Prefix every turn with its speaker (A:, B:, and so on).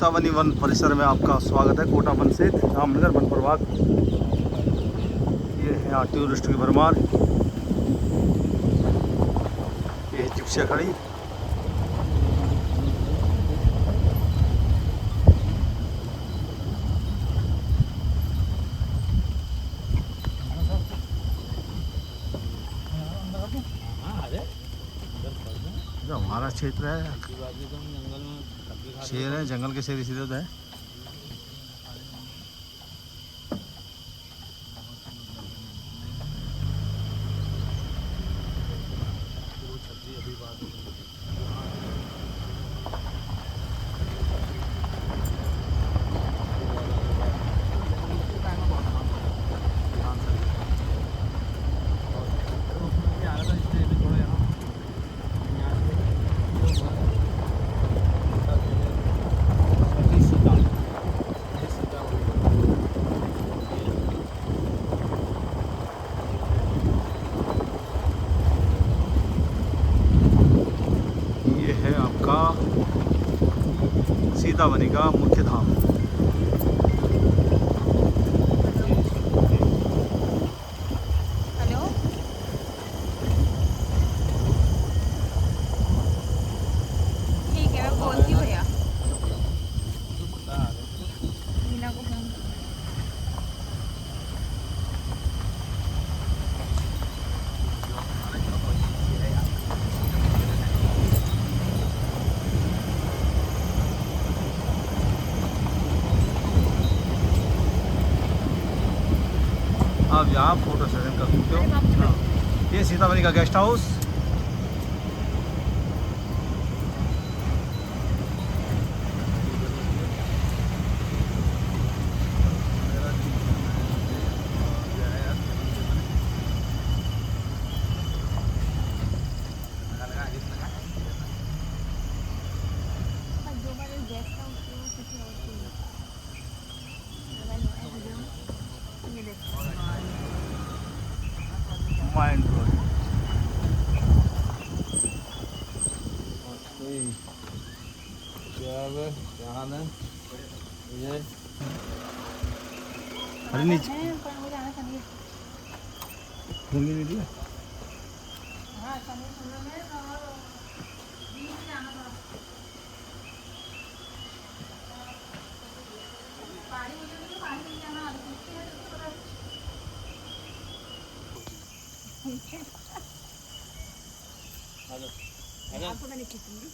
A: Sitavani one परिसर में आपका स्वागत है। कोटा वन से रामनगर वन प्रभाग। ये है यहाँ टूरिस्ट की भरमार। ये है जिप्सियाँ खड़ी। जो हमारा क्षेत्र है, शेर है, जंगल के शेर इसीलिए तो है। सीतावनी का मुख्य धाम।
B: हेलो, ठीक है, मैं बोलती हूँ भैया मीना को फोन।
A: आप यहाँ फोटो सेशन कर सकते हो। ये सीतावनी का गेस्ट हाउस। Mind blowing. अरे नीचे घूमने नहीं दिया।
B: आपको मैंने खींचूंगी।